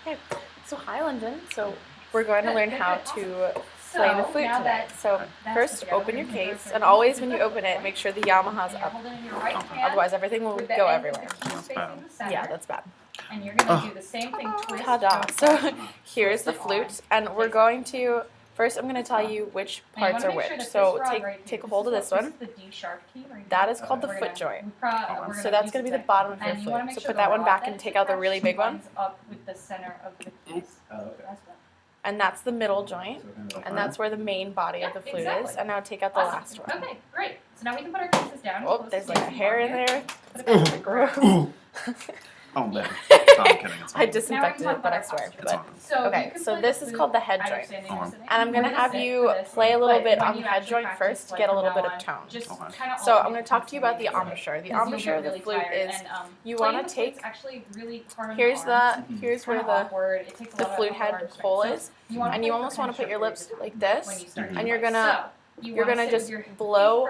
Okay, so hi London. So we're going to learn how to play the flute today. So first open your case, and always when you open it, make sure the Yamaha's up. Otherwise everything will go everywhere. Yeah, that's bad. And you're going to do the same thing, twist. Ta-da. So here's the flute, and we're going to, first I'm going to tell you which parts are which. So take a hold of this one. That is called the foot joint. So that's going to be the bottom of your flute. So put that one back and take out the really big one. And that's the middle joint, and that's where the main body of the flute is. And now take out the last one. Okay, great. So now we can put our cases down. Oh, there's like a hair in there. Gross. Oh, no. I'm kidding. I disinfected it, but I swear. But, okay, so this is called the head joint. And I'm going to have you play a little bit on the head joint first to get a little bit of tone. So I'm going to talk to you about the embouchure. The embouchure of the flute is you want to take, here's where the flute head hole is, and you almost want to put your lips like this, and you're going to just blow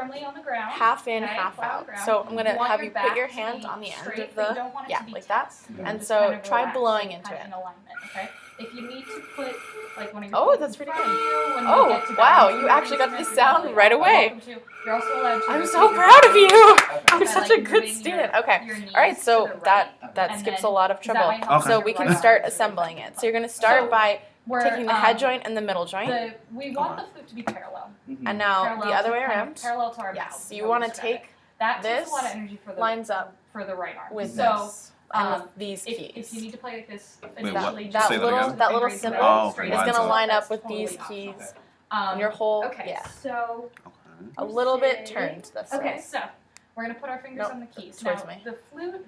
half in, half out. So I'm going to have you put your hand on the end of the, yeah, like that. And so try blowing into it. If you need to put like one of your oh, that's pretty good. Oh, wow, you actually got the sound right away. You're also allowed to I'm so proud of you. I'm such a good student. Okay, all right, so that skips a lot of trouble. So we can start assembling it. So you're going to start by taking the head joint and the middle joint. We want the flute to be parallel. And now the other way around. Parallel to our yes, mouth. you want to take this, lines up for the right arm. with this. And with these keys. If you need to play like this, that little symbol is going to line up with these keys. Your whole, yeah. So a little bit turned this way. Okay, so we're going to put our fingers on the keys. Towards now, me. The flute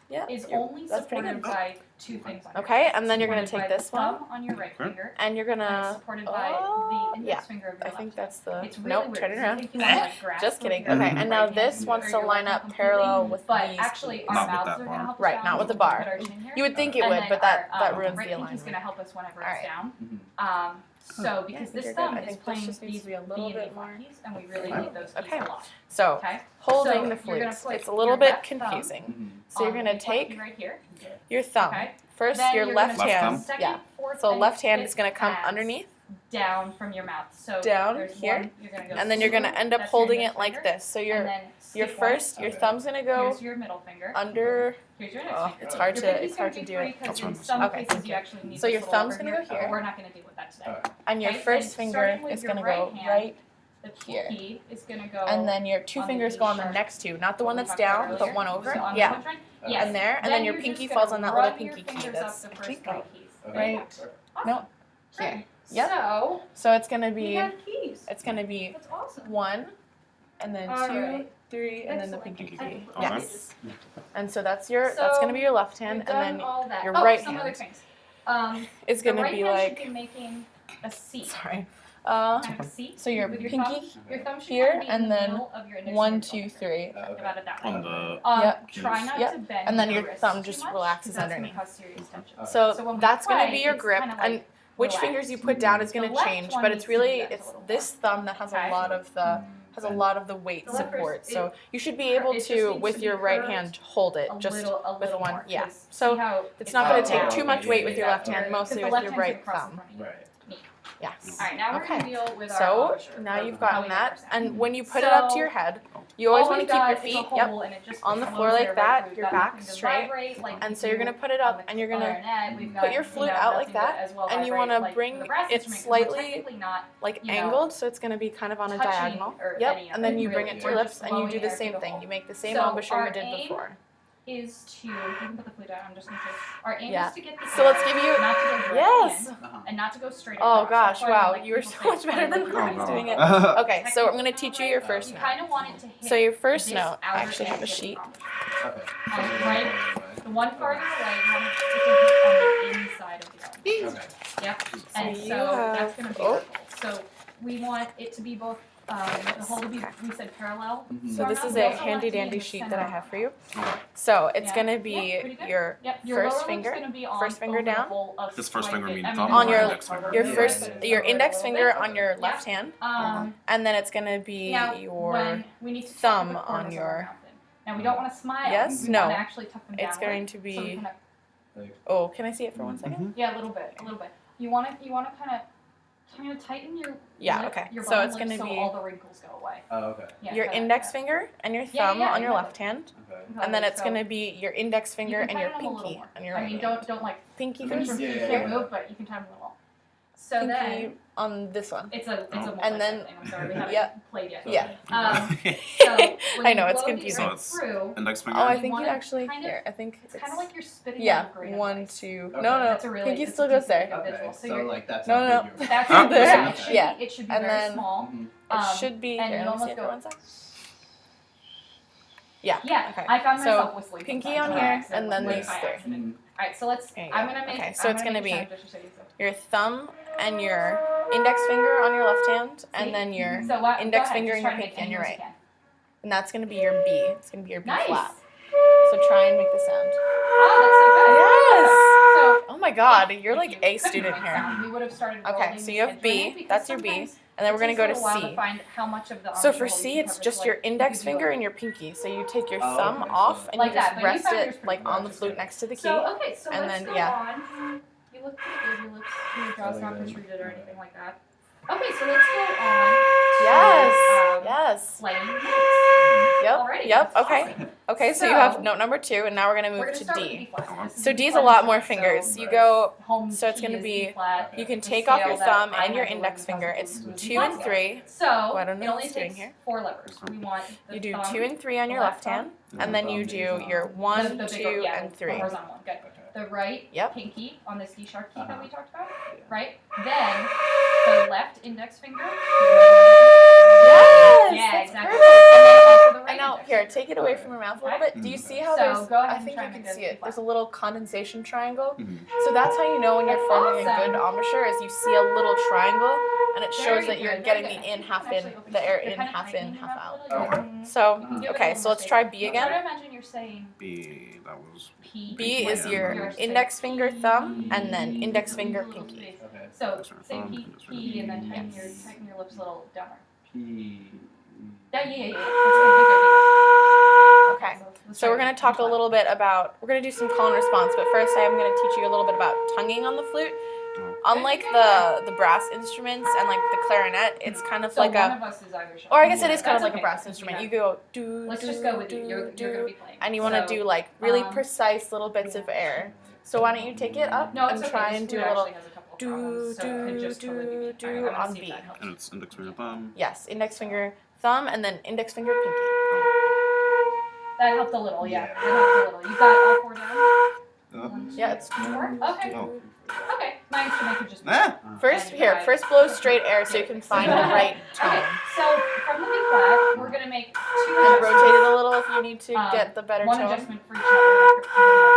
yeah, is only supported by two things on your okay, and then you're going to take this one. On your right finger. And you're going to, supported by the index finger of your I think that's the, it's really nope, turn it around. Just kidding. Okay, and now this wants to line up parallel with these. Actually, our mouths are going to help us right, down. not with the bar. You would think it would, but that ruins the alignment. He's going to help us whenever it's down. So, because this thumb is playing these B and B keys, and we really need those keys a lot. So, holding the flute, it's a little bit confusing. So you're going to take your thumb. First, your left hand. Yeah. So left hand is going to come underneath. Down from your mouth. So down here. And then you're going to end up holding it like this. So your thumb's going to go under. Oh, it's hard to do it. Okay, thank you. So your thumb's going to go here. We're not going to deal with that today. And your first finger is going to go right here. And then your two fingers go on the next two, not the one that's down, but one over. Yeah. And there. And then your pinky falls on that little pinky key. That's right. No. Here. Yep. So it's going to be one, and then two, three, and then the pinky key. Yes. And so that's going to be your left hand, and then your right hand is going to be like, making a C. Sorry. So your pinky here, and then 1, 2, 3. On the try not to bend. And then your thumb just relaxes underneath. So that's going to be your grip, and which fingers you put down is going to change, but it's this thumb that has a lot of the weight support. So you should be able to, with your right hand, hold it just with one. Yeah. So it's not going to take too much weight with your left hand, mostly with your right thumb. Yes. All right, now we're going to deal with so now you've gotten that, and when you put it up to your head, you always want to keep your feet on the floor like that, your back straight, and so you're going to put it up, and you're going to put your flute out like that, and you want to bring it slightly like angled, so it's going to be kind of on a diagonal. Yep, and then you bring it to your lips, and you do the same thing. You make the same embouchure you did before. Is to, you can put the flute out, I'm just going to say, our aim is to get the so let's give you, not to go yes, in, and not to go straight across. Oh gosh, wow, you were so much better than I was doing it. Okay, so I'm going to teach you your first note. You kind of want it to hit. So your first note, I actually have a sheet. Right, the one farther away, you want it to hit on the inside of the elbow. Yep, and so that's going to be our goal. So we want it to be both the whole to be, we said parallel. So this is a handy dandy sheet that I have for you. So it's going to be your first finger down. This first finger means on your index finger on your left hand, and then it's going to be your thumb on your. Now we don't want to smile. Yes, we no. want to actually tuck them down. It's going to be Oh, can I see it for 1 second? Yeah, a little bit. You want to kind of tighten your Yeah, lip, okay. your So bottom it's lip gonna so be all the wrinkles go away. Oh, okay. Yeah, your kinda index like finger and your Yeah, thumb yeah, on you your got left hand, Okay. that. and then it's So gonna be your index you finger can and your tighten them a little pinky more. on your I right mean, hand. don't like Pinky push first. them, you Yeah. can't move, but you can tighten them a little. So Pinky then on this one. it's a And multi-step then- thing. I'm sorry, we haven't Yep. played yet. Yeah. So when I know, you it's blow the confusing. air So through, Index finger. Oh, I You think you wanna actually kind of- here. I think it's kind of like you're spitting yeah. out grain on 1, rice. 2. Okay. No, no. That's a really Pinky it's still a goes decent there. video Okay. visual. So So you're like that's No, no, no. ambiguous. that's Ah, there. yeah, Okay. it should be And very then- small. Mhm. It should be and here. you Let me see almost it for go- 1 sec. Yeah. Yeah, Okay. I found So, myself whistling. pinky sometimes on by here, accident, and then like, these by three. accident. All right, so let's. There you I'm go. gonna make. Okay, so I'm it's gonna gonna make a be- sound just to show you something. Your thumb and your index finger on your left hand, and See? then your So what? index go ahead, finger just and try your to make pinky on any your noise right. you can. And that's gonna be your B. It's gonna be your B Nice. flat. So try and make the sound. Oh, that's so good. Yes. So Oh my God, if you're like you a couldn't student make here. sound, we would have started Okay, rolling so these you have head B, joint because that's your B, sometimes and then we're gonna it go to takes a little while C. to find how much of the So for armhole C, you it's cover, just so, your like, index you could do finger it. and your pinky. So you take your Oh, thumb okay, off so- and Like you that, just but you rest found it yours pretty like good. on the flute next to the key. So okay, so And let's then, go yeah. on. You look pretty good. Your lips, your jaw's not Really good. protruded or anything like that. Okay, so let's go on. Yes. To, Yes. playing notes. Yep. Alrighty, Yep. that's Okay. awesome. Okay. So you So- have note number 2, and now we're gonna We're move gonna to start with D. B flat. This is So B D is a flat lot and more so fingers. You Right. go. home So it's key gonna is be- B flat. You can The take off your scale that thumb I and your have index learned finger. classical It's blues 2 and scale. 3. So I don't know it what only it's doing takes here. 4 levers. We want the You do thumb, 2 and 3 on the your left thumb, hand, and then you do your the 1, bigger, 2, yeah, and the 3. horizontal one. Good. Okay. The right Yep. pinky on this D sharp key that Uh-huh. we talked about, Yeah. right? Then the left index finger. Yes. Yeah, that's exactly. perfect. And then also the right And now, index here, finger. take it away from your mouth a little Okay. bit. Do you Mhm. see how So, there's? go ahead I and think try you and can make see it it. There's a little condensation triangle. Mhm. So that's how you know when you're That's forming a awesome. good embouchure is you see a little triangle, and it shows Very that you're good, getting very the good. in, You half can in, actually open the air you're in, kinda half in, tightening your half mouth a out. little. Okay. Mm. So, Give it a okay, little so let's more try space. B Try again. to imagine you're saying B. That was. P. B is Yeah. your Yours index say finger, P, thumb, and then P, index P, finger, little pinky. space. Okay. So That's right. say P, That's right. P, and then tighten Yes. your lips a little downward. P. Yeah. That's good. Okay. Let's So try we're going it. to talk a little bit about, we're going to do some call and response, but first I'm going to teach you a little bit about tonguing on the flute. Unlike the brass instruments and like the clarinet, it's kind of So like one a, of us is either or I guess it Yeah. is kind of That's like a okay, brass because we instrument. have- You go do, Let's do, just go with do, you. You're going to do, be playing. and you want to So, do like really um, precise little bits of air. So why don't you take it up No, it's and okay. try This and do flute a little actually has a couple of do, problems, so it could do, just totally be me. do, All right, I'm gonna on see if B. that helps. And it's index finger thumb. Yes, index finger, thumb, and then index finger, pinky. That helped a little, yeah. Yeah. That helped a little. You got all 4 down? Uh, Yeah, it's Four? Okay. Oh. Okay. My instrument could just be. Ah. first And here. I- First blow straight air so you can find the right tone. Okay, so from the B flat, we're gonna make 2 And adjustments. rotate it a little if you need to get the better One tone. adjustment for each note. We're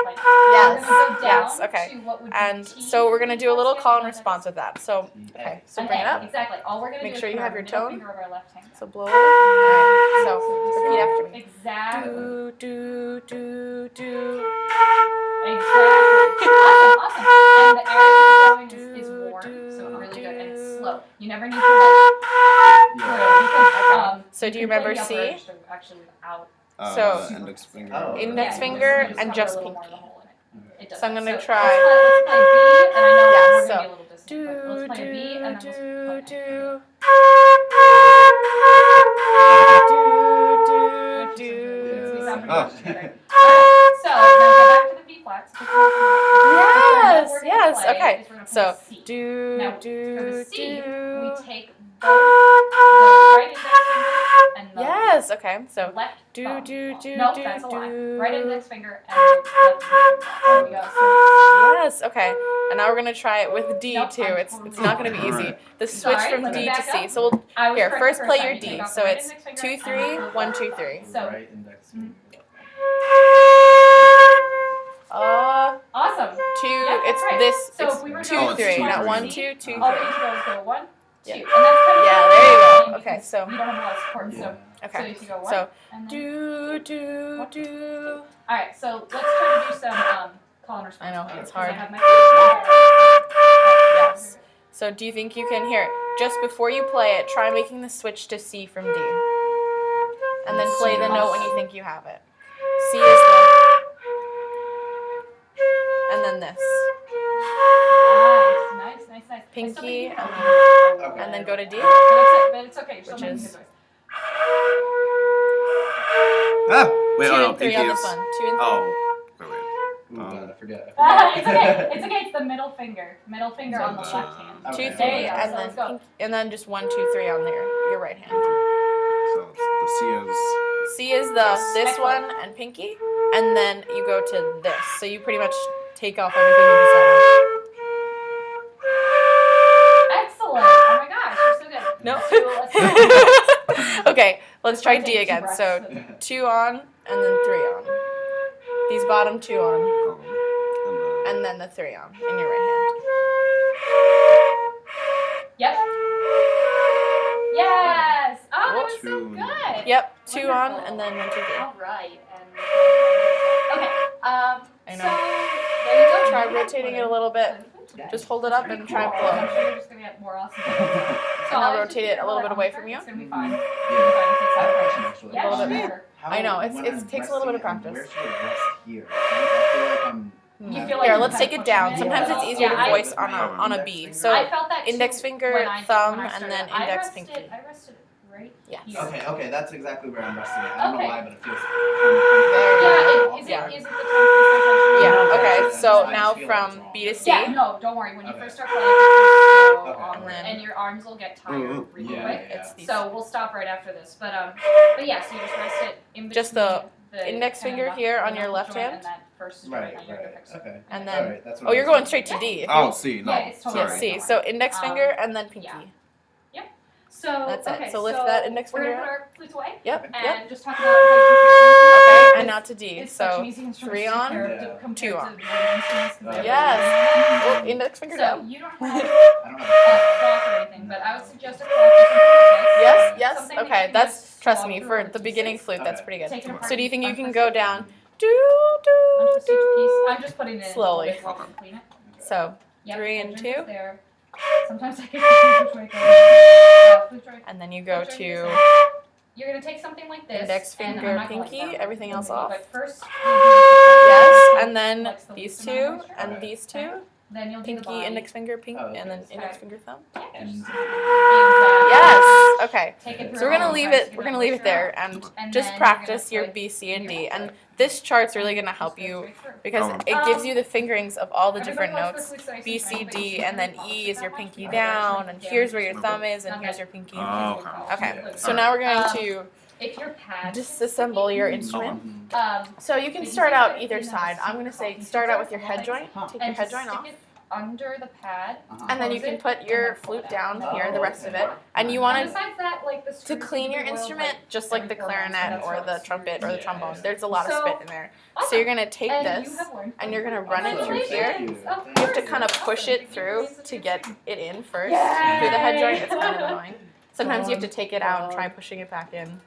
gonna Yes. go down Yes. Okay. to what would be And T so we're gonna do a little scale, call and and then response with that. So okay, so an bring it A, up. Exactly. All we're gonna Make do sure is you put have our your middle tone. finger of our left hand. So blow it. Alright. So repeat after me. Exactly. Do do do do. Exactly. Awesome. And the air you're going is Do, warm, do, so really good, and it's do. slow. You never need to like Yeah. So do you can play remember the upper C? register actually without So- Index finger. Oh. Index yeah, finger just and cover just a little more of pinky. the hole in it. It does So I'm that. gonna So try- Let's play B, and I know Yeah, we're so gonna be a little distant, but Do let's play a B, do and then do we'll play do. Do do do. We sound pretty Oh. much together. Alright, so now go back to the B flats. Pick them up from the Yes, what we're yes, gonna play okay. is we're gonna play So C. do Now, for do the C, do. we take both the right index finger and the Yes, okay. So left do thumb. do do No, do that's a lie. do. Right index finger and left index finger. There we go. Yes, okay. And now we're gonna try it with D Nope, too. I'm It's totally not gonna be wrong. easy. The switch Sorry, from let me D to back C. up. So we'll I was here correct first the play time. your You take D. off So the right it's index finger 2 and 3 the 1 left 2 thumb. 3. So right index finger. awesome. 2. Yeah, It's right. this. So It's if we were to 2 go it's 3, two, not three. 1 2 2 All we 3. need to go is go 1, 2, Yeah. and that's kind of Yeah, there you go. Okay, because so we don't have a lot of support. Yeah. So so okay. you to go 1. So and then, do do do. all right, so let's try to do some call and response. I know, playing, it's 'cause I hard. have my Yes. So do you think you can hear it? Just before you play it, try making the switch to C from D. And then play the note when you think you have it. C is the, and then then this. Nice. Pinky, Okay. and then go to D. But it's okay. Which is- Ah! Wait, 2 oh no, and 3 pinky on is. this one. 2 and 3. Oh. Wait. Ooh, God, I forget. It's okay. It's okay. It's the middle finger. Middle finger on the So, left hand. Okay. 2, 3, There you go. and So then let's go. pinky, and then just 1, 2, 3 on your right hand. So the C is. C is this one and pinky, and then you go to this. So you pretty much take off everything you decided. Excellent. Oh my gosh, you're so good. No. So let's Okay, let's try take D 2 again. breaths. So 2 on, and then 3 on. These bottom 2 on, Oh, and then the 3 on in your right Yep. Yes. Oh, that was so 2. good. hand. Yep, 2 on, Wonderful. and then 1, 2, 3. All right. And okay. I know. So there you go. Try rotating it a little bit. Just hold it up and try and I'm blow. sure you're just gonna get more awesome. So I'll I'll rotate it a little bit away from you. It's gonna be fine. Yeah. I have a question actually. Yeah, A little bit. sure. How, I know, when it I'm takes a little bit of resting, practice. Where should I rest here? I feel like I'm. You feel like Here, you're let's kind take of it down. pushing it. Sometimes it's easier Yeah, to I- voice on a B. So I felt that index too finger, when I thumb, when I and started. then I index, rested, pinky. I rested right Yes. here. Okay, that's exactly where I'm resting. I don't Okay. know why, but it feels. Yeah, is Yeah. it the tongue Yeah, No, okay, I so just now feel like it's from wrong. B to C. Yeah, no, don't worry. When you Okay. first start playing, just go Okay. on, And then- and your arms will get tired Ooh, really yeah, quick. yeah. It's these. So we'll stop right after this. But yeah, so you just rest it in between Just the index kind of finger left- here on the your knuckle left joint hand. And that first Right, joint on your index finger. okay. And then- Alright, that's what Oh, I you're was going thinking. straight to D. Oh, C. No. Yeah, it's totally Yes, Sorry. C. So index finger and then pinky. yeah. So That's it. okay, So lift that index we're finger gonna put our flutes away Yep, and yep. just talk about how you compare Okay, them. and now to D. It's such an So easy instrument 3 to on, compare Yeah. to compare 2 to on. wind instruments 'cause they have Yes. really- Oh, index finger So down. you don't have I don't a have clock or anything, but I would suggest a clock or something like this. Yes, yes. Something that you Okay, can that's just trust swap me through for into the beginning pieces. flute. That's Okay. pretty good. Take it apart So do you think you and can unpress go it. down? Unpress each piece. I'm just putting it in Slowly. a little bit while we clean it. So Yep, 3 and flute 2, joint is there. Sometimes I get confused which way it goes. Flute joint. and then you go Flute joint is to there. You're gonna take something like this. index and finger, I'm not gonna pinky, let that everything go else with me, off. But first, Yes, and then Flex the these least amount of 2 moisture. and Okay. these 2. then you'll do the Pinky, body. index finger, pink, Oh, okay. and then Okay. index finger, thumb. And Exactly. Yes. Okay. Take it So through we're gonna all leave sides it. to We're get gonna that leave it moisture there out. and And just then practice you're your gonna B, C, and put D. your And foot. this chart's really gonna help Just go you straight through. because Oh. it gives you the fingerings of all the different Everybody notes. likes the flutes that I B, say, C, but D, you and then shouldn't E polish is it your that pinky much. down, and here's where your Okay. thumb is, and Not here's that- your pinky. Oh, Okay. Yeah. So now we're going Um, to If your pad disassemble your instrument. Mhm. So you can start out either side. I'm gonna say start out with your head joint. Take your and head just joint stick off. it under the pad. Uh-huh. And then you can put your flute down here, the rest of it. And you And want besides that, like the to screws clean your can be oiled, instrument, just like the every 4 months, clarinet that's or what the it's trumpet or the Yeah. trombone. There's a lot of So- spit in there. Awesome. So you're gonna take And this you have learned and you're gonna run it through here. Congratulations. Of You have to course. kind of push it through to get it in first through the head joint. It's kind of annoying. Sometimes you have to take it out and try pushing it back in.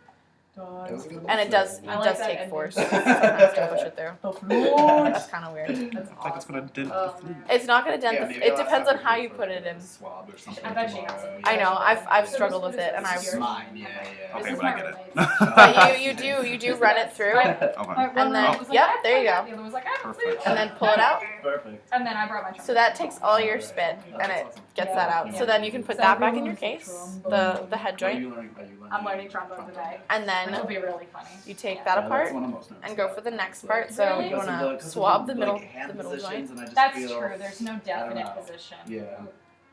That was a good And it does I like that take ending. force sometimes to push it through. It's kind of weird. That's Like it's gonna dent Oh, the flute. man. It's not gonna dent Yeah, the. maybe It I'll depends have on to how go you for put it in. Swab or something I bet she has tomorrow, it. yeah. I know. I've struggled with it, and I. This is mine, yeah, yeah. Okay, This is but I my get roommate. it. But you do run it through, My Okay. And roommate then- was like, yep, "I there you play go. that." The other was like, "I have a flute." Perfect. and then pull it out. Perfect. And then I brought my trumpet. So that takes all your spit, and it gets that out. So then you can put that back in your case, the head Are joint, you learning I'm learning trombone today. and It'll then be really funny. you take that apart and go for the next part. So Really? you wanna swab the middle joint. That's true. There's no definite know. position. Yeah.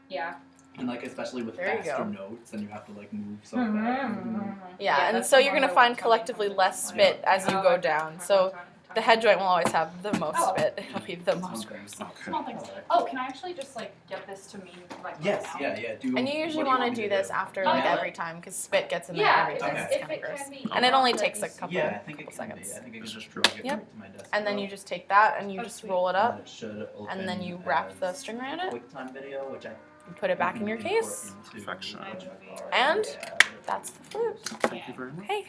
Yeah. And like especially with There you faster go. notes, and you have to like move so Mm-hmm. fast. Yeah, and so you're gonna find collectively less spit as you go down. So the head joint will always have the most Oh. spit. It'll be the most. Okay. Small things. Oh, can I actually just like get this to me right Yes, now? yeah. Do And you usually what want me to do this after like Yeah. every time because spit gets in there Yeah, every time. if, It's if kind it of gross. can be. And it only evolved, takes at a least- couple. Yeah, I think it can seconds. be. I think it It's can just be. true. Get Yep. right to my desk And then as you well. just take that and you Oh, just sweet. roll it And up, it should and then open you wrap the as string around it. QuickTime video, which I You put it back in your case, Perfection. And that's the flute. Thank you very much. Hey.